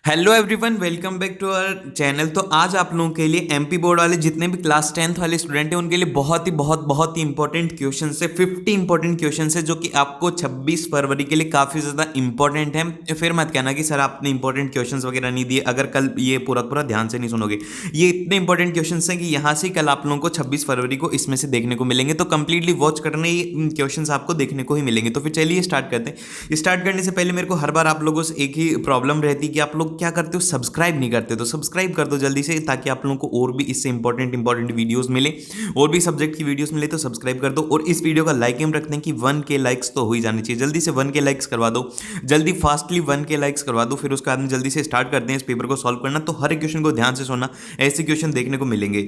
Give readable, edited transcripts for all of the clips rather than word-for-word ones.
Hello everyone, welcome back to our channel. तो आज आप लोगों के लिए एमपी बोर्ड वाले जितने भी क्लास 10th वाले स्टूडेंट हैं उनके लिए बहुत ही इंपॉर्टेंट क्वेश्चन है। 50 इंपॉर्टेंट क्वेश्चन है जो कि आपको 26 फरवरी के लिए काफ़ी ज़्यादा इंपॉर्टेंट है। फिर मत कहना कि सर आपने इंपॉर्टेंट क्वेश्चन वगैरह नहीं दिए, अगर कल ये पूरा पूरा ध्यान से नहीं सुनोगे। ये इतने इंपॉर्टेंट क्वेश्चन हैं कि यहाँ से कल आप लोगों को 26 फरवरी को इसमें से देखने को मिलेंगे। तो कंप्लीटली वॉच करने ये क्वेश्चन आपको देखने को ही मिलेंगे। तो फिर चलिए स्टार्ट करते हैं। स्टार्ट करने से पहले मेरे को हर बार आप लोगों से एक ही प्रॉब्लम रहती है कि आप लोग क्या करते हो, सब्सक्राइब नहीं करते। तो सब्सक्राइब कर दो जल्दी से, ताकि आप लोगों को और भी इससे इंपॉर्टेंट वीडियोस मिले, और भी सब्जेक्ट की वीडियोस मिले। तो सब्सक्राइब कर दो और इस वीडियो का लाइक एम रखते हैं कि 1K लाइक्स तो हो ही जाने चाहिए। जल्दी से 1K लाइक्स करवा दो, जल्दी फास्टली 1K लाइक्स करवा दो। फिर उसके बाद में जल्दी से स्टार्ट करते हैं इस पेपर को सॉल्व करना। तो हर एक क्वेश्चन को ध्यान से सुनना, ऐसे क्वेश्चन देखने को मिलेंगे।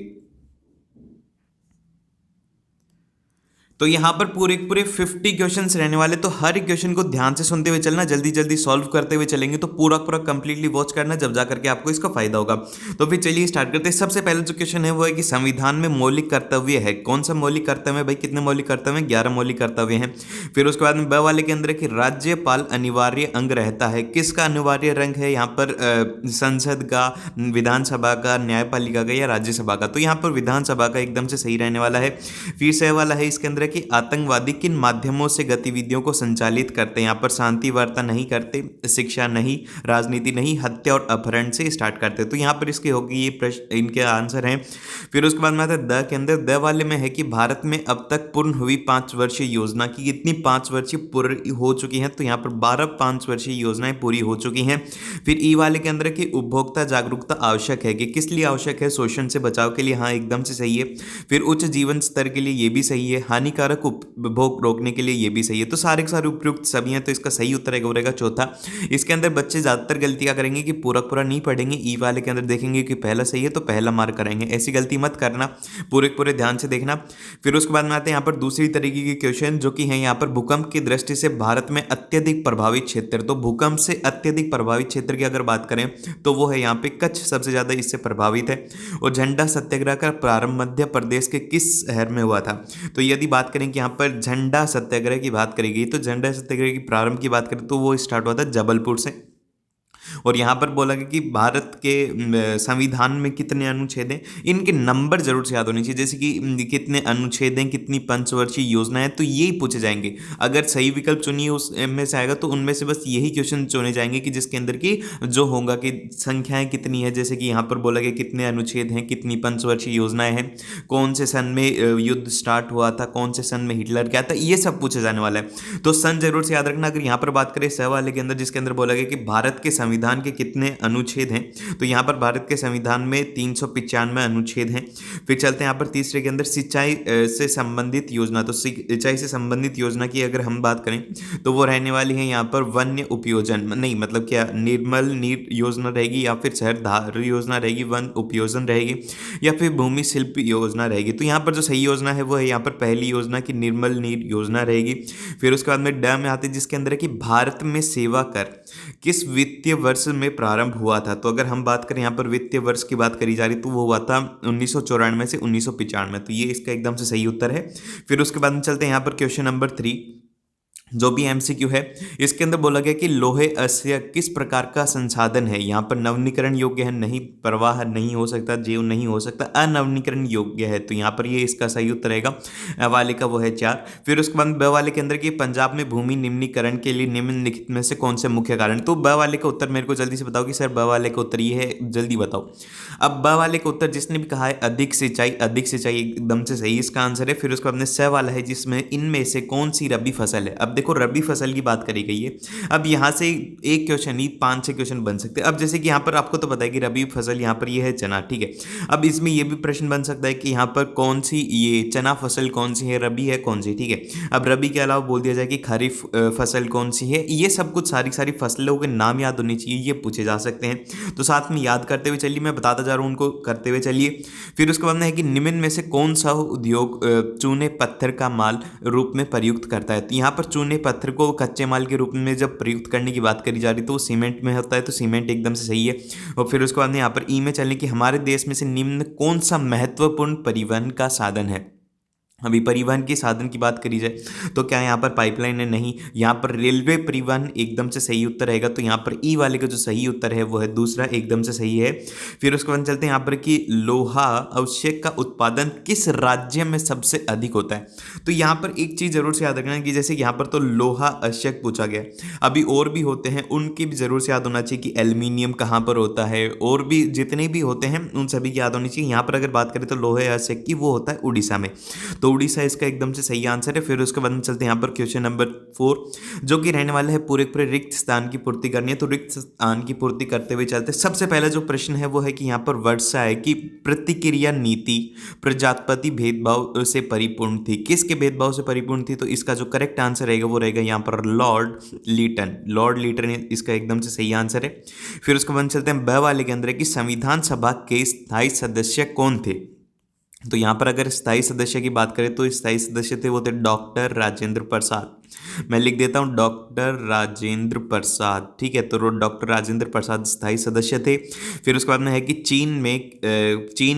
तो यहाँ पर पूरे पूरे 50 क्वेश्चंस रहने वाले। तो हर एक क्वेश्चन को ध्यान से सुनते हुए चलना, जल्दी जल्दी सॉल्व करते हुए चलेंगे। तो पूरा पूरा कंप्लीटली वॉच करना, जब जा करके आपको इसका फायदा होगा। तो फिर चलिए स्टार्ट करते हैं। सबसे पहले जो क्वेश्चन है वो है कि संविधान में मौलिक कर्तव्य है। कौन सा मौलिक कर्तव्य है भाई? कितने मौलिक कर्तव्य हैं? 11 मौलिक कर्तव्य हैं। फिर उसके बाद में ब वाले के अंदर है कि राज्यपाल अनिवार्य अंग रहता है। किसका अनिवार्य रंग है यहाँ पर? संसद का, विधानसभा का, न्यायपालिका का या राज्यसभा का? तो यहाँ पर विधानसभा का एकदम से सही रहने वाला है। फिर से वाला है इसके अंदर कि आतंकवादी किन माध्यमों से गतिविधियों को संचालित करते हैं। यहाँ पर शांति वार्ता नहीं करते, शिक्षा नहीं, राजनीति नहीं, हत्या और अपहरण से स्टार्ट करते हैं। तो यहाँ पर इसके होगी ये प्रश्न, इनके आंसर हैं। फिर उसके बाद में आता है द के अंदर। द वाले में है कि भारत में अब तक पूर्ण हुई 5 वर्षीय योजना की कितनी 5 वर्षीय पूरी हो चुकी हैं? तो यहाँ पर 12 5 वर्षीय योजनाएं पूरी हो चुकी हैं। फिर ई वाले के अंदर है कि उपभोक्ता जागरूकता आवश्यक है। कि किस लिए आवश्यक है? शोषण से बचाव के लिए। हाँ, एकदम से सही है। फिर उच्च जीवन स्तर के लिए ये भी सही है। हानिकारक उपभोग रोकने के लिए ये भी सही है। तो सारे के सारे उपयुक्त सभी हैं। तो इसका सही उत्तर है रहेगा चौथा। इसके अंदर बच्चे ज्यादातर गलती क्या करेंगे कि पूरा पूरा नहीं पढ़ेंगे। ई वाले के अंदर देखेंगे कि पहला सही है तो पहला मार्क करेंगे। ऐसी गलती मत करना, पूरे पूरे ध्यान से देखना। फिर उसके बाद में आते हैं यहाँ पर दूसरी तरीके के क्वेश्चन, जो कि है यहाँ पर भूकंप की दृष्टि से भारत में अत्यधिक प्रभावित क्षेत्र। तो भूकंप से अत्यधिक प्रभावित क्षेत्र की अगर बात करें तो वो है यहाँ पे कच्छ, सबसे ज्यादा इससे प्रभावित है। और झंडा सत्याग्रह का प्रारंभ मध्य प्रदेश के किस शहर में हुआ था? तो यदि बात करें कि यहाँ पर झंडा सत्याग्रह की बात करेगी, तो झंडा सत्याग्रह की प्रारंभ की बात करें तो वो स्टार्ट हुआ था जबलपुर से। और यहाँ पर बोला गया कि भारत के संविधान में कितने अनुच्छेद हैं, इनके नंबर जरूर से याद होने चाहिए। जैसे कि कितने अनुच्छेद हैं, कितनी पंचवर्षीय योजना है, तो यही पूछे जाएंगे। अगर सही विकल्प चुनिए उस में से आएगा तो उनमें से बस यही क्वेश्चन चुने जाएंगे कि जिसके अंदर की जो होगा कि संख्याएं कितनी है। जैसे कि यहाँ पर बोला गया कितने अनुच्छेद हैं, कितनी पंचवर्षीय योजनाएं हैं, कौन से सन में युद्ध स्टार्ट हुआ था, कौन से सन में हिटलर क्या था, ये सब पूछे जाने वाला है। तो सन जरूर से याद रखना। अगर यहाँ पर बात करें स वाले के अंदर, जिसके अंदर बोला गया कि भारत के संविधान के कितने अनुच्छेद हैं, तो यहाँ पर भारत के संविधान में 395 अनुच्छेद हैं। फिर चलते हैं यहाँ पर तीसरे के अंदर सिंचाई से संबंधित योजना। तो सिंचाई से संबंधित योजना की अगर हम बात करें तो वो रहने वाली है यहाँ पर वन्य उपयोजन, नहीं मतलब क्या, निर्मल नीर योजना रहेगी, या फिर शहर धार योजना रहेगी, वन उपयोजन रहेगी, या फिर भूमि शिल्प योजना रहेगी। तो यहाँ पर जो सही योजना है वो है यहाँ पर पहली योजना की निर्मल नीर योजना रहेगी। फिर उसके बाद में ड में आते हैं, जिसके अंदर है कि भारत में सेवा कर किस वित्तीय वर्ष में प्रारंभ हुआ था? तो अगर हम बात करें यहाँ पर वित्तीय वर्ष की बात करी जा रही तो वो हुआ था 1994 से 1995। तो ये इसका एकदम से सही उत्तर है। फिर उसके बाद में चलते हैं यहाँ पर क्वेश्चन नंबर 3, जो भी एमसीक्यू है। इसके अंदर बोला गया कि लोहे अयस्क किस प्रकार का संसाधन है? यहाँ पर नवनीकरण योग्य है, नहीं, प्रवाह नहीं हो सकता, जीव नहीं हो सकता, अनवनीकरण योग्य है। तो यहाँ पर ये इसका सही उत्तर रहेगा। अ वाले का वो है 4। फिर उसके बाद ब वाले के अंदर कि पंजाब में भूमि निम्नीकरण के लिए निम्नलिखित में से कौन से मुख्य कारण? तो ब वाले का उत्तर मेरे को जल्दी से बताओ कि सर ब वाले का उत्तर ये है, जल्दी बताओ। अब ब वाले का उत्तर जिसने भी कहा है अधिक सिंचाई, अधिक सिंचाई एकदम से सही इसका आंसर है। फिर उसके बाद में स वाला है, जिसमें इनमें से कौन सी रबी फसल है? अब देखो रबी फसल की बात करी गई है। अब यहाँ से एक क्वेश्चन ही 5-6 क्वेश्चन बन सकते हैं। अब जैसे कि यहाँ पर आपको तो पता है कि रबी फसल यहाँ पर ये है चना, ठीक है। अब इसमें ये भी प्रश्न बन सकता है कि यहाँ पर कौन सी ये चना फसल कौन सी है, रबी है कौन सी, ठीक है। अब रबी के अलावा बोल दिया जाए कि खरीफ फसल कौन सी है। ये सब कुछ सारी सारी फसलों के नाम याद होने चाहिए, ये पूछे जा सकते हैं। तो साथ में याद करते हुए चलिए, मैं बताता जा रहा हूँ उनको करते हुए चलिए। फिर उसके बाद में है कि निम्न में से कौन सा उद्योग चूने पत्थर का माल रूप में प्रयुक्त करता है? तो यहाँ पर चूने पत्थर को कच्चे माल के रूप में जब प्रयुक्त करने की बात करी जा रही तो वो सीमेंट में होता है। तो सीमेंट एकदम से सही है। और फिर उसके बाद में यहाँ पर ई में चलें कि हमारे देश में से निम्न कौन सा महत्वपूर्ण परिवहन का साधन है? अभी परिवहन के साधन की बात करी जाए तो क्या यहाँ पर पाइपलाइन है? नहीं। यहाँ पर रेलवे परिवहन एकदम से सही उत्तर रहेगा, तो यहाँ पर ई वाले का जो सही उत्तर है वो है दूसरा, एकदम से सही है। फिर उसके बाद चलते हैं यहाँ पर कि लोहा अवशेष का उत्पादन किस राज्य में सबसे अधिक होता है? तो यहाँ पर एक चीज़ जरूर से याद रखना है कि जैसे यहाँ पर तो लोहा अवशेष पूछा गया, अभी और भी होते हैं उनकी भी जरूर से याद होना चाहिए कि एल्यूमिनियम कहाँ पर होता है, और भी जितने भी होते हैं उन सभी की याद होनी चाहिए। यहाँ पर अगर बात करें तो लोहे अवशेष की वो होता है उड़ीसा में, तो उड़ीसा इसका एकदम से सही आंसर है। फिर उसके बाद में चलते हैं यहाँ पर क्वेश्चन नंबर 4, जो कि रहने वाला है पूरे पूरे रिक्त स्थान की पूर्ति करनी है, तो रिक्त स्थान की पूर्ति करते हुए चलते हैं। सबसे पहला जो प्रश्न है वो है कि यहाँ पर वर्षा है कि प्रतिक्रिया नीति प्रजापति भेदभाव से परिपूर्ण थी, किसके भेदभाव से परिपूर्ण थी? तो इसका जो करेक्ट आंसर रहेगा वो रहेगा यहाँ पर लॉर्ड लीटन, लॉर्ड लीटन इसका एकदम से सही आंसर है। फिर उसके बाद चलते हैं ब वाले के अंदर है कि संविधान सभा के स्थायी सदस्य कौन थे? तो यहाँ पर अगर स्थायी सदस्य की बात करें तो स्थायी सदस्य थे वो थे डॉक्टर राजेंद्र प्रसाद। मैं लिख देता हूँ डॉक्टर राजेंद्र प्रसाद, ठीक है। तो डॉक्टर राजेंद्र प्रसाद स्थायी सदस्य थे। फिर उसके बाद में है कि चीन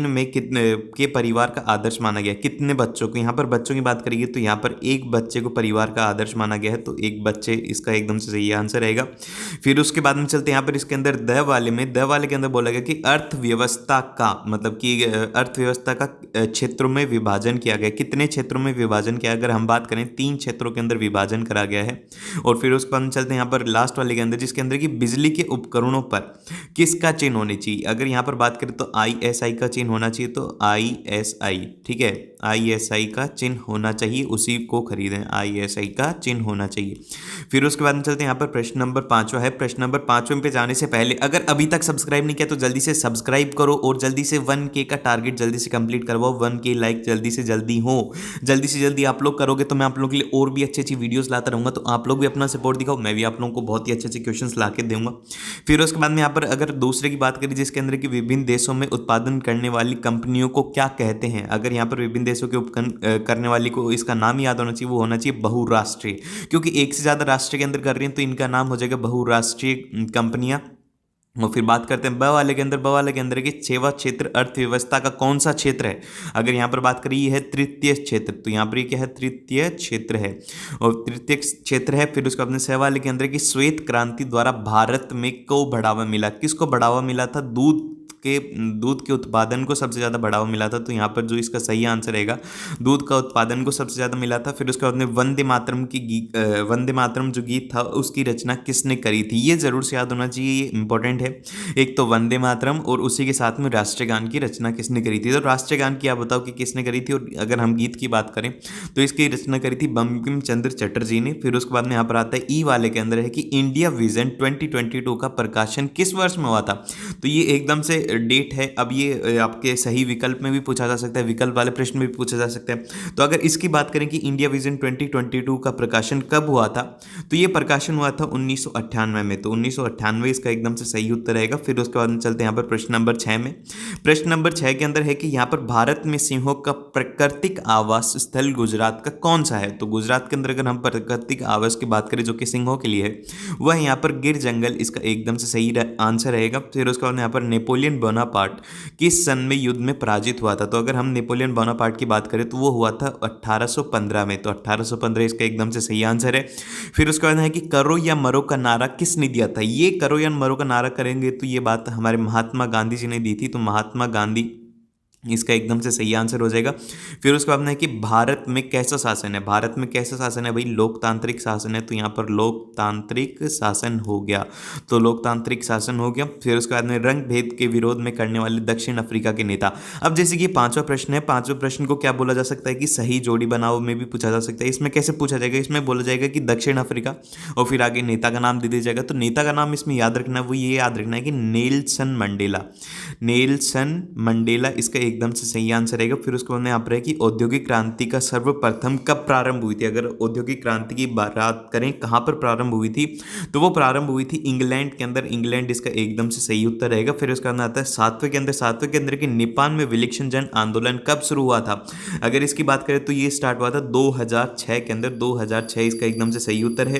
में कितने के परिवार का आदर्श माना गया, कितने बच्चों को? यहाँ पर बच्चों की बात करेंगे तो यहाँ पर एक बच्चे को परिवार का आदर्श माना गया है, तो एक बच्चे इसका एकदम से सही आंसर रहेगा। फिर उसके बाद में चलते हैं यहाँ पर इसके अंदर द वाले के अंदर बोला गया कि अर्थव्यवस्था का मतलब कि अर्थव्यवस्था का क्षेत्रों में विभाजन किया गया, कितने क्षेत्रों में विभाजन किया? अगर हम बात करें 3 क्षेत्रों के अंदर विभाजन करा गया है। और फिर उसके बाद चलते हैं यहाँ पर लास्ट वाले के अंदर, जिसके अंदर कि बिजली के उपकरणों पर किसका चिन्ह होने चाहिए? अगर यहाँ पर बात करें तो ISI का चिन्ह होना चाहिए, तो ISI, ठीक है, ISI का चिन्ह होना चाहिए, उसी को खरीदें, ISI का चिन्ह होना चाहिए। फिर उसके बाद चलते हैं यहाँ पर प्रश्न नंबर 5वां है। प्रश्न नंबर 5वें पे जाने से पहले अगर अभी तक सब्सक्राइब नहीं किया तो जल्दी से सब्सक्राइब करो और जल्दी से 1K का टारगेट जल्दी से कंप्लीट करवाओ। 1K लाइक जल्दी से जल्दी हो, जल्दी से जल्दी आप लोग करोगे तो मैं आप लोगों के लिए और भी अच्छी अच्छी वीडियोस लाता रहूँगा। तो आप लोग भी अपना सपोर्ट दिखाओ, मैं भी आप लोगों को बहुत ही अच्छे अच्छे क्वेश्चंस ला के दूंगा। फिर उसके बाद में यहाँ पर अगर दूसरे की बात करें जिसके अंदर की विभिन्न देशों में उत्पादन करने वाली कंपनियों को क्या कहते हैं? अगर यहाँ पर विभिन्न देशों के उपकरण करने वाली को इसका नाम याद होना चाहिए, वो होना चाहिए बहुराष्ट्रीय, क्योंकि एक से ज़्यादा राष्ट्र के अंदर कर रही हैं तो इनका नाम हो जाएगा बहुराष्ट्रीय कंपनियाँ। और फिर बात करते हैं ब वाले के अंदर कि सेवा क्षेत्र अर्थव्यवस्था का कौन सा क्षेत्र है? अगर यहाँ पर बात करी है तृतीय क्षेत्र, तो यहाँ पर ये क्या है? तृतीय क्षेत्र है, और तृतीय क्षेत्र है। फिर उसको अपने स वाले के अंदर कि श्वेत क्रांति द्वारा भारत में को बढ़ावा मिला, किसको बढ़ावा मिला था? दूध के उत्पादन को सबसे ज़्यादा बढ़ावा मिला था, तो यहाँ पर जो इसका सही आंसर रहेगा दूध का उत्पादन को सबसे ज़्यादा मिला था। फिर उसके बाद में वंदे मातरम जो गीत था उसकी रचना किसने करी थी? ये ज़रूर से याद होना चाहिए, ये इंपॉर्टेंट है। एक तो वंदे मातरम और उसी के साथ में राष्ट्रीय गान की रचना किसने करी थी? तो राष्ट्रीय गान की आप बताओ कि किसने करी थी। और अगर हम गीत की बात करें तो इसकी रचना करी थी बंकिम चंद्र चटर्जी ने। फिर उसके बाद में यहाँ पर आता है ई वाले के अंदर है कि इंडिया विजन 2022 का प्रकाशन किस वर्ष में हुआ था? तो ये एकदम से डेट है। अब ये आपके सही विकल्प में भी पूछा जा सकता है, विकल्प वाले प्रश्न में भी पूछा जा सकता है। तो अगर इसकी बात करें कि इंडिया विजन 2022 का प्रकाशन कब हुआ था, तो ये प्रकाशन हुआ था 1998 में, तो 1998 इसका एकदम से सही उत्तर रहेगा। फिर उसके बाद चलते हैं यहाँ पर प्रश्न नंबर 6 में। प्रश्न नंबर 6 के अंदर है कि यहाँ पर भारत में सिंहों का प्राकृतिक आवास स्थल गुजरात का कौन सा है? तो गुजरात के अंदर अगर हम प्राकृतिक आवास की बात करें जो कि सिंहों के लिए है, वह यहाँ पर गिर जंगल इसका एकदम से सही आंसर रहेगा। फिर उसके बाद यहाँ पर नेपोलियन बोनापार्ट किस सन में युद्ध में पराजित हुआ था? तो अगर हम नेपोलियन बोनापार्ट की बात करें तो वो हुआ था 1815 में, तो 1815 इसका एकदम से सही आंसर है। फिर उसके बाद है कि करो या मरो का नारा किसने दिया था? ये करो या मरो का नारा करेंगे तो ये बात हमारे महात्मा गांधी जी ने दी थी, तो महात्मा गांधी इसका एकदम से सही आंसर हो जाएगा। फिर उसके बाद में है कि भारत में कैसा शासन है? भारत में कैसा शासन है भाई? लोकतांत्रिक शासन है, तो यहाँ पर लोकतांत्रिक शासन हो गया, तो लोकतांत्रिक शासन हो गया। फिर उसके बाद में रंग भेद के विरोध में करने वाले दक्षिण अफ्रीका के नेता। अब जैसे कि 5वां प्रश्न है, 5वें प्रश्न को क्या बोला जा सकता है कि सही जोड़ी बनाओ में भी पूछा जा सकता है। इसमें कैसे पूछा जाएगा? इसमें बोला जाएगा कि दक्षिण अफ्रीका और फिर आगे नेता का नाम दे दिया जाएगा। तो नेता का नाम इसमें याद रखना है, वो ये याद रखना है कि नेल्सन मंडेला, नेल्सन मंडेला इसका एकदम से सही आंसर रहेगा। फिर उसके बाद में यहाँ पर है कि औद्योगिक क्रांति का सर्वप्रथम कब प्रारंभ हुई थी? अगर औद्योगिक क्रांति की बात करें कहाँ पर प्रारंभ हुई थी, तो वो प्रारंभ हुई थी इंग्लैंड के अंदर, इंग्लैंड इसका एकदम से सही उत्तर रहेगा। फिर उसका बाद आता है 7वें के अंदर कि नेपाल में विलक्षण जन आंदोलन कब शुरू हुआ था? अगर इसकी बात करें तो ये स्टार्ट हुआ था 2006 के अंदर, 2006 इसका एकदम से सही उत्तर है।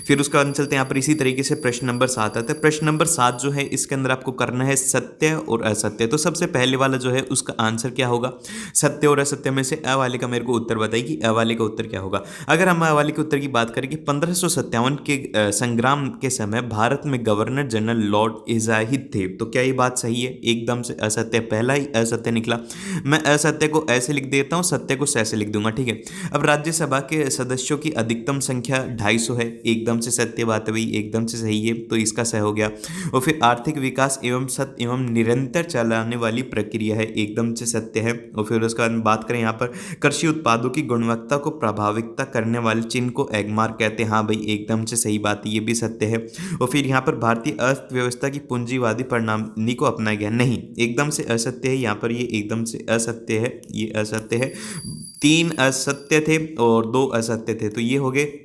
फिर उसका बाद चलते हैं यहाँ पर इसी तरीके से प्रश्न नंबर 7 आता है। प्रश्न नंबर 7 जो है इसके अंदर आपको करना है सत्य और असत्य। तो सबसे पहले वाला जो है उसका आंसर क्या होगा? सत्य और असत्य में से अ वाले का मेरे को उत्तर बताइए कि अ वाले का उत्तर क्या होगा। अगर हम अ वाले के उत्तर की बात करें कि 1557 के संग्राम के समय भारत में गवर्नर जनरल लॉर्ड इज़ाहिद थे, तो क्या ये बात सही है? एकदम से असत्य, पहला ही असत्य निकला। मैं असत्य को ऐसे लिख देता हूँ, सत्य को ऐसे लिख दूंगा, ठीक है। अब राज्यसभा के सदस्यों की अधिकतम संख्या 250 है, एकदम से सत्य बात है भाई, एकदम से सही है, तो इसका सही हो गया। और फिर आर्थिक विकास एवं सत्य एवं निरंतर चलाने वाली प्रक्रिया है, एकदम से सत्य है। और फिर उसके बाद में बात करें यहाँ पर कृषि उत्पादों की गुणवत्ता को प्रभावित करने वाले चिन्ह को एगमार्क कहते हैं, हाँ भाई एकदम से सही बात है, ये भी सत्य है। और फिर यहाँ पर भारतीय अर्थव्यवस्था की पूंजीवादी प्रणाली को अपनाया गया, नहीं, एकदम से असत्य है यहाँ पर, ये एकदम से असत्य है, ये असत्य है। 3 असत्य थे और 2 असत्य थे, तो ये हो गए।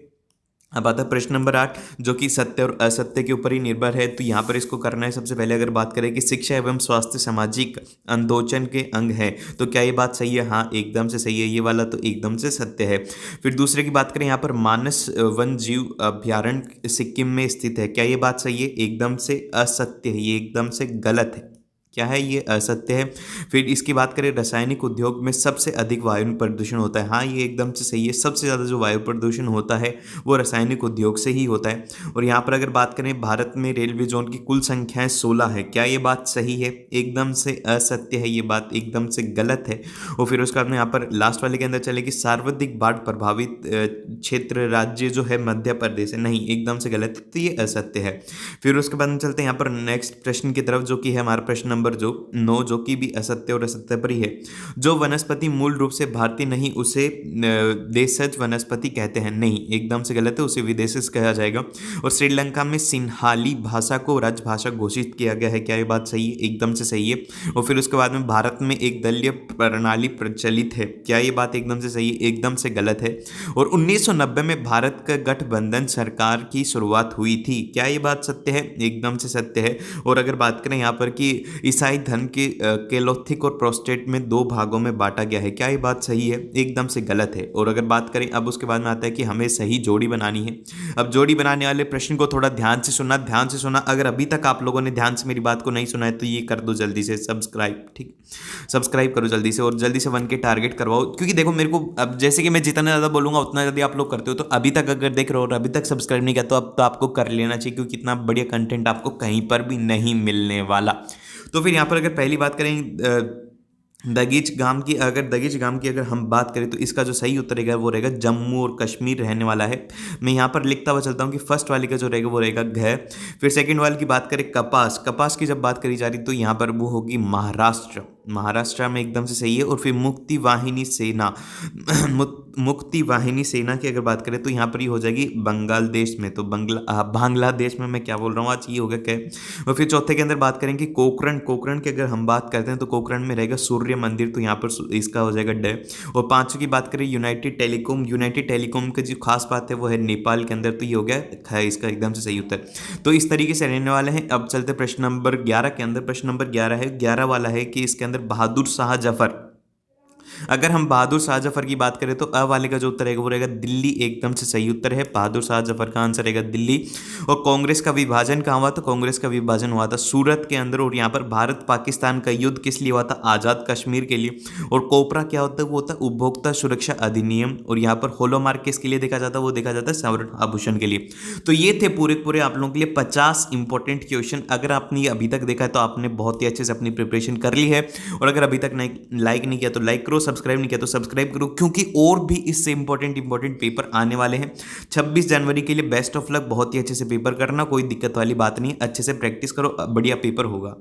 अब आता है प्रश्न नंबर 8, जो कि सत्य और असत्य के ऊपर ही निर्भर है। तो यहाँ पर इसको करना है, सबसे पहले अगर बात करें कि शिक्षा एवं स्वास्थ्य सामाजिक अंदोचन के अंग है, तो क्या ये बात सही है? हाँ एकदम से सही है, ये वाला तो एकदम से सत्य है। फिर दूसरे की बात करें, यहाँ पर मानस वन जीव अभ्यारण्य सिक्किम में स्थित है, क्या ये बात सही है? एकदम से असत्य है, ये एकदम से गलत है, क्या है? ये असत्य है। फिर इसकी बात करें, रासायनिक उद्योग में सबसे अधिक वायु प्रदूषण होता है, हाँ ये एकदम से सही है, सबसे ज़्यादा जो वायु प्रदूषण होता है वो रासायनिक उद्योग से ही होता है। और यहाँ पर अगर बात करें, भारत में रेलवे जोन की कुल संख्याएं 16 है, क्या ये बात सही है? एकदम से असत्य है, ये बात एकदम से गलत है। और फिर उसके बाद में यहाँ पर लास्ट वाले के अंदर चले कि सर्वाधिक बाढ़ प्रभावित क्षेत्र राज्य जो है मध्य प्रदेश है, नहीं एकदम से गलत है, तो ये असत्य है। फिर उसके बाद में चलते हैं यहाँ पर नेक्स्ट प्रश्न की तरफ, जो कि है हमारा प्रश्न नंबर जो 9, जो कि भी असत्य और असत्य पर ही है। जो वनस्पति मूल रूप से भारतीय नहीं उसे देशज वनस्पति कहते हैं, नहीं एकदम से गलत है, उसे विदेशज कहा जाएगा। और श्रीलंका में सिंहाली भाषा को राजभाषा घोषित किया गया है, क्या ये बात सही है? एकदम से सही है। और फिर उसके बाद में भारत में एक दलीय प्रणाली प्रचलित है, क्या ये बात एकदम से सही है? एकदम से गलत है। और 1990 में भारत का गठबंधन सरकार की शुरुआत हुई थी, क्या ये बात सत्य है? एकदम से सत्य है। और अगर बात करें यहाँ पर कि ईसाई धर्म के कैथोलिक और प्रोटेस्टेंट में 2 भागों में बांटा गया है, क्या ये बात सही है? एकदम से गलत है। और अगर बात करें, अब उसके बाद में आता है कि हमें सही जोड़ी बनानी है। अब जोड़ी बनाने वाले प्रश्न को थोड़ा ध्यान से सुनना, ध्यान से सुना। अगर अभी तक आप लोगों ने ध्यान से मेरी बात को नहीं सुना है तो ये कर दो जल्दी से सब्सक्राइब, ठीक, सब्सक्राइब करो जल्दी से, और जल्दी से 1 के टारगेट करवाओ, क्योंकि देखो मेरे को अब जैसे कि मैं जितना ज़्यादा बोलूँगा उतना ज़्यादा आप लोग करते हो, तो अभी तक अगर देख रहे हो और अभी तक सब्सक्राइब नहीं किया तो अब तो आपको कर लेना चाहिए, क्योंकि इतना बढ़िया कंटेंट आपको कहीं पर भी नहीं मिलने वाला। तो फिर यहाँ पर अगर पहली बात करें दगीच गाम की अगर हम बात करें, तो इसका जो सही उत्तर रहेगा वो रहेगा जम्मू और कश्मीर रहने वाला है। मैं यहाँ पर लिखता हुआ चलता हूँ कि फर्स्ट वाले का जो रहेगा वो रहेगा घ। फिर सेकंड वाले की बात करें, कपास की जब बात करी जा रही तो यहाँ पर वो होगी महाराष्ट्र में, एकदम से सही है। और फिर मुक्ति वाहिनी सेना की अगर बात करें तो यहाँ पर ही हो जाएगी बांग्लादेश में, तो बांग्लादेश में, मैं क्या बोल रहा हूँ आज, ये हो गया क्या। और फिर चौथे के अंदर बात करेंगे कोकरण की अगर हम बात करते हैं तो कोकरण में रहेगा सूर्य मंदिर, तो यहाँ पर इसका हो जाएगा ड। और पांचों की बात करें यूनाइटेड टेलीकॉम की जो खास बात है वो है नेपाल के अंदर, तो ये हो गया है इसका एकदम से सही उत्तर। तो इस तरीके से रहने वाले हैं। अब चलते प्रश्न नंबर 11 के अंदर। प्रश्न नंबर 11 है, 11 वाला है कि इसके अंदर बहादुर शाह जफर, अगर हम बहादुर शाह जफर की बात करें तो अ वाले का जो उत्तर रहेगा वो रहेगा दिल्ली, एकदम से सही उत्तर है। बहादुर शाह जफर का आंसर रहेगा दिल्ली। और कांग्रेस का विभाजन कहाँ हुआ? तो कांग्रेस का विभाजन हुआ था सूरत के अंदर। और यहाँ पर भारत पाकिस्तान का युद्ध किस लिए हुआ था? आज़ाद कश्मीर के लिए। और कोपरा क्या होता है? वो होता है उपभोक्ता सुरक्षा अधिनियम। और यहाँ पर हॉलोमार्क किसके लिए देखा जाता है? वो देखा जाता है स्वर्ण आभूषण के लिए। तो ये थे पूरे आप लोगों के लिए 50 इंपॉर्टेंट क्वेश्चन। अगर आपने अभी तक देखा है तो आपने बहुत ही अच्छे से अपनी प्रिपरेशन कर ली है। और अगर अभी तक लाइक नहीं किया तो लाइक करो, सब्सक्राइब नहीं किया तो सब्सक्राइब करो, क्योंकि और भी इससे इंपॉर्टेंट पेपर आने वाले हैं। 26 जनवरी के लिए बेस्ट ऑफ लक, बहुत ही अच्छे से पेपर करना, कोई दिक्कत वाली बात नहीं, अच्छे से प्रैक्टिस करो, बढ़िया पेपर होगा।